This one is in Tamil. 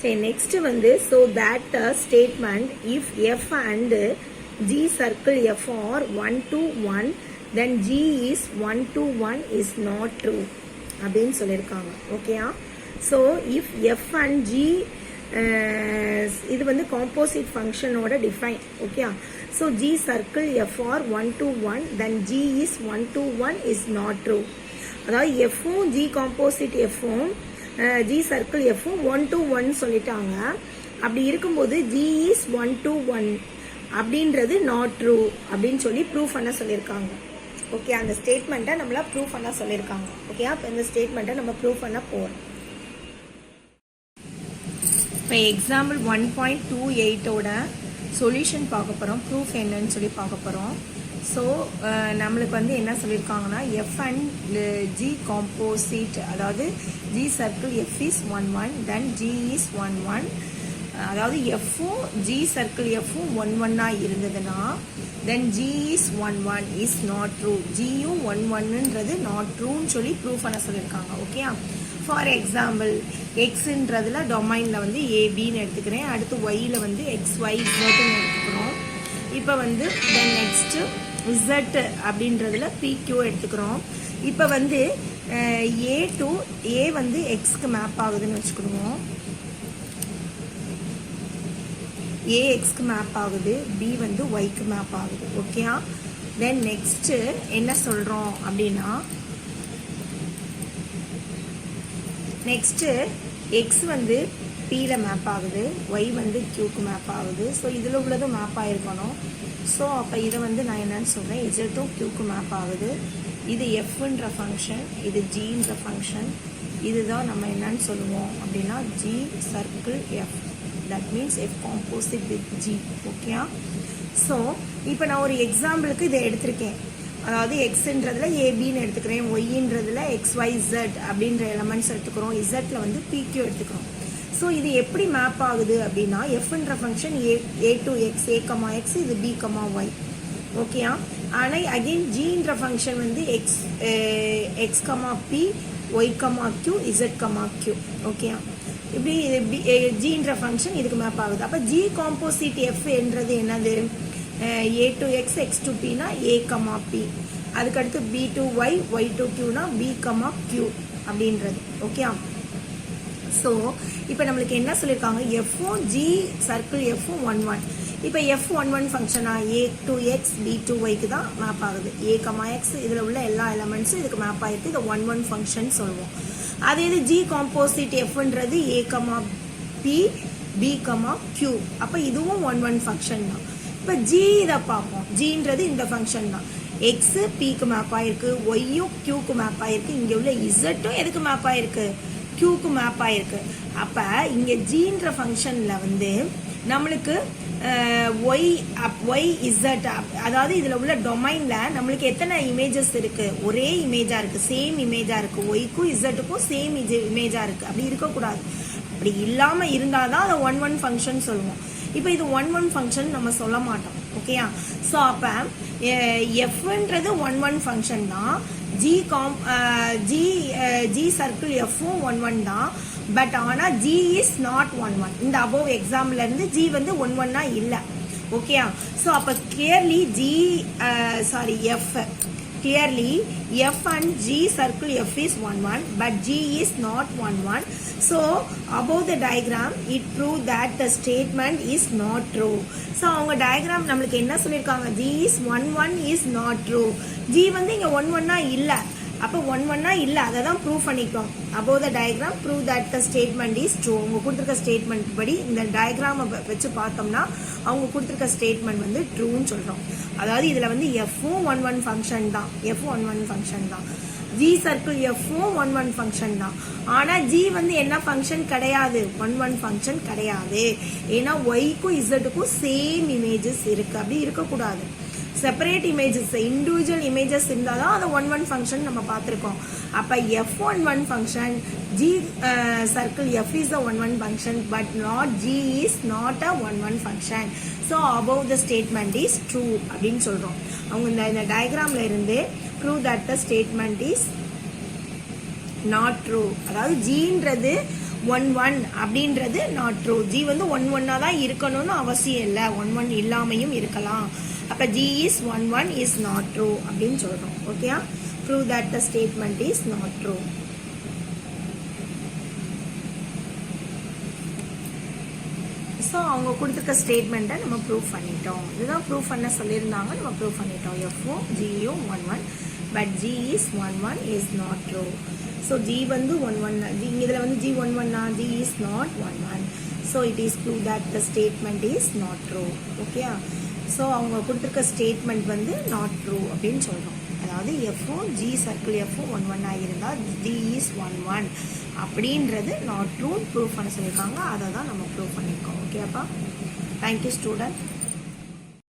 சரி, நெக்ஸ்ட் வந்து so that the statement if f and g circle f are 1 to 1 then g is 1 to 1 is not true அப்படின்னு சொல்லியிருக்காங்க. ஓகேயா? So if F and G இது வந்து காம்போசிட் ஃபங்க்ஷனோட டிஃபைன். ஓகேயா? So G circle F are 1 to 1 then G is 1 to 1 is not true. அதாவது எஃப்பும் ஜி காம்போசிட் எஃப்பும் ஜி சர்க்கிள் எஃப்பும் 1 to 1 சொல்லிட்டாங்க. அப்படி இருக்கும்போது ஜி இஸ் 1 to 1 அப்படின்றது நாட் ட்ரூ அப்படின்னு சொல்லி ப்ரூவ் பண்ண சொல்லியிருக்காங்க. ஓகே, அந்த ஸ்டேட்மெண்ட்டை நம்மள ப்ரூவ் பண்ண சொல்லியிருக்காங்க. ஓகே, அப்போ இந்த ஸ்டேட்மெண்ட்டை நம்ம ப்ரூவ் பண்ண போகிறோம். இப்போ எக்ஸாம்பிள் 1.28ஓட சொல்யூஷன் பார்க்க போகிறோம். ப்ரூஃப் என்னன்னு சொல்லி பார்க்க போகிறோம். ஸோ நம்மளுக்கு வந்து என்ன சொல்லியிருக்காங்கன்னா எஃப் அண்ட் ஜி காம்போசிட், அதாவது G circle F is 1 1 then G is 1 1. அதாவது எஃப்பும் ஜி சர்க்கிள் எஃப்பும் 1 1 இருந்ததுன்னா then G is 1 1 is not true. ஜியும் 1 1ன்றது நாட் ட்ரூன்னு சொல்லி ப்ரூவ் பண்ண சொல்லியிருக்காங்க. ஓகே, ஃபார் எக்ஸாம்பிள் எக்ஸுன்றதுல டொமைனில் வந்து ஏபின்னு எடுத்துக்கிறேன். அடுத்து ஒய்யில் வந்து XY Zன்னு எடுத்துக்கிறோம். இப்போ வந்து தென் நெக்ஸ்ட்டு Z அப்படின்றதுல PQ எடுத்துக்கிறோம். இப்போ வந்து ஏ வந்து எக்ஸ்க்கு மேப் ஆகுதுன்னு வச்சுக்கிடுவோம். ஏ எக்ஸ்க்கு மேப் ஆகுது, பி வந்து ஒய்க்கு மேப் ஆகுது. ஓகேயா? தென் நெக்ஸ்ட்டு என்ன சொல்கிறோம் அப்படின்னா நெக்ஸ்ட்டு எக்ஸ் வந்து பியில் மேப் ஆகுது, ஒய் வந்து கியூக்கு மேப் ஆகுது. ஸோ இதில் உள்ளதும் மேப் ஆகிருக்கணும். ஸோ அப்போ இதை வந்து நான் என்னன்னு சொல்கிறேன், இஜட்டும் கியூக்கு மேப் ஆகுது. இது எஃப்ன்ற ஃபங்க்ஷன், இது ஜின்ற ஃபங்க்ஷன். இதுதான் நம்ம என்னன்னு சொல்லுவோம் அப்படின்னா G circle F. That means F composite with G. ஓகேயா? ஸோ இப்போ நான் ஒரு எக்ஸாம்பிளுக்கு இதை எடுத்திருக்கேன். அதாவது எக்ஸ்ன்றதுல ஏபின்னு எடுத்துக்கிறேன், ஒய்ன்றதுல XYZ அப்படின்ற எலமெண்ட்ஸ் எடுத்துக்கிறோம், இசட்டில் வந்து PQ எடுத்துக்கிறோம். ஸோ இது எப்படி மேப் ஆகுது அப்படின்னா எஃப்ன்ற function A to X, A comma X, இது பி கமா ஒய். ஓகேயா? ஆனால் அகெயின் ஜின்ற ஃபங்க்ஷன் வந்து X comma B, Y comma Q, Z comma Q. ஓகேயா? இப்படி ஜின்ற ஃபங்க்ஷன் இதுக்கு மேப் ஆகுது. அப்போ ஜி காம்போசிட் எஃப் என்றது என்னது? A to X, X to பினா ஏ கமா பி, அதுக்கடுத்து B to Y, Y to கியூனா பி கமா கியூ அப்படின்றது. ஓகே, ஸோ இப்போ நம்மளுக்கு என்ன சொல்லியிருக்காங்க, எஃப்பும் ஜி சர்க்கிள் எஃப்பும் 1 1. இப்போ எஃப் 1 1 ஃபங்க்ஷனா A to X, B to ஒய்க்கு தான் மேப் ஆகுது. ஏ கமா எக்ஸ் இதில் உள்ள எல்லா எலமெண்ட்ஸும் இதுக்கு மேப் ஆகிருக்கு. இதை 1 1 ஃபங்க்ஷன் சொல்லுவோம். அதே இது ஜி காம்போசிட் எஃப்ன்றது A comma B, B comma Q. அப்போ இதுவும் 1 1 ஃபங்க்ஷன் தான். இப்போ ஜி இதை பார்ப்போம். ஜின்றது இந்த ஃபங்க்ஷன் தான். எக்ஸு பிக்கு மேப் ஆகிருக்கு, ஒய்யும் கியூக்கு மேப் ஆகிருக்கு. இங்கே உள்ள இசட்டும் எதுக்கு மேப் ஆகிருக்கு? கியூக்கு மேப் ஆகிருக்கு. அப்போ இங்கே ஜின்ற ஃபங்க்ஷனில் வந்து நம்மளுக்கு ஒய் இசட், அதாவது இதில் உள்ள டொமைனில் நம்மளுக்கு எத்தனை இமேஜஸ் இருக்குது? ஒரே இமேஜாக இருக்குது, சேம் இமேஜாக இருக்குது. ஒய்க்கும் இசட்டுக்கும் சேம் இமேஜாக இருக்குது. அப்படி இருக்கக்கூடாது. அப்படி இல்லாமல் இருந்தால் தான் அதை 1 1 ஃபங்க்ஷன் சொல்லுவோம். இப்போ இது 1 1 ஃபங்க்ஷன் நம்ம சொல்ல மாட்டோம். ஓகேயா? ஸோ அப்போ எஃப்ன்றது 1 1 ஃபங்க்ஷன் தான். ஜி சர்க்கிள் எஃப்பும் 1 1 தான். பட் ஆனால் ஜி இஸ் நாட் 1 1. இந்த அபோவ் எக்ஸாம்பிள் இருந்து ஜி வந்து 1 1 இல்லை. ஓகேயா? ஸோ அப்போ clearly F clearly f and g circle f is 1 1 but g is not 1 1. So above the diagram it proved that the statement is not true. So அவங்க diagram நம்மளுக்கு என்ன சொல்லியிருக்காங்க, g is 1 1 is not true. g வந்து இங்க 1 1 இல்ல. அப்போ 1 1 இல்ல, அதை தான் ப்ரூவ் பண்ணிட்டோம். above the diagram prove that the statement is true. அவங்க கொடுத்துருக்க ஸ்டேட்மெண்ட் படி இந்த டயக்ராமை வச்சு பார்த்தோம்னா அவங்க கொடுத்துருக்க ஸ்டேட்மெண்ட் வந்து ட்ரூன்னு சொல்கிறோம். அதாவது இதில் வந்து எஃப்பும் 1 1 ஃபங்க்ஷன் தான், எஃப் 1 1 ஃபங்க்ஷன் தான். ஜி சர்க்கிள் எஃப்பும் 1 1 ஃபங்க்ஷன் தான். ஆனால் ஜி வந்து என்ன ஃபங்க்ஷன் கிடையாது, 1 1 ஃபங்க்ஷன் கிடையாது. ஏன்னா ஒய்க்கும் இசட்டுக்கும் சேம் இமேஜஸ் இருக்குது. அப்படி இருக்கக்கூடாது. செப்பரேட் இமேஜஸ், இண்டிவிஜுவல் இமேஜஸ் இருந்தால் தான் அதை 1 1 ஃபங்க்ஷன் நம்ம பார்த்துருக்கோம். அப்போ F 1 1 function, G circle F is the 1 1 function but not G is not a 1 1 function. So above the statement is true அப்படின்னு சொல்கிறோம். அவங்க இந்த டயக்ராமில் இருந்து prove that the statement is not true. அதாவது ஜின்றது 1 அப்படின்றது நாட் ட்ரூ. ஜி வந்து 1 தான் இருக்கணும்னு அவசியம் இல்லை, 1 இல்லாமையும் இருக்கலாம். அப்போ G is 1 is not true அப்படின்னு சொல்கிறோம். Okay, prove that the statement is not true. So அவங்க கொடுத்துருக்க ஸ்டேட்மெண்ட்டை நம்ம ப்ரூவ் பண்ணிட்டோம். இதுதான் ப்ரூவ் பண்ண சொல்லியிருந்தாங்க, நம்ம ப்ரூவ் பண்ணிட்டோம். எஃப்பும் ஜியும் 1 but G is 1 is not true. So G வந்து 1 இதில் வந்து G 1 G is not 1. So it is prove that the statement is not true. Okay, so அவங்க கொடுத்துருக்க ஸ்டேட்மெண்ட் வந்து நாட் ட்ரூ அப்படின்னு சொல்கிறோம். அதாவது எஃப்பும் ஜி சர்க்கிள் எஃப்பும் 1 இருந்தால் ஜி இஸ் 1 அப்படின்றது நாட் ட்ரூ ப்ரூவ் பண்ண சொல்லியிருக்காங்க. அதை தான் நம்ம ப்ரூவ் பண்ணியிருக்கோம். ஓகேப்பா, தேங்க்யூ ஸ்டூடெண்ட்.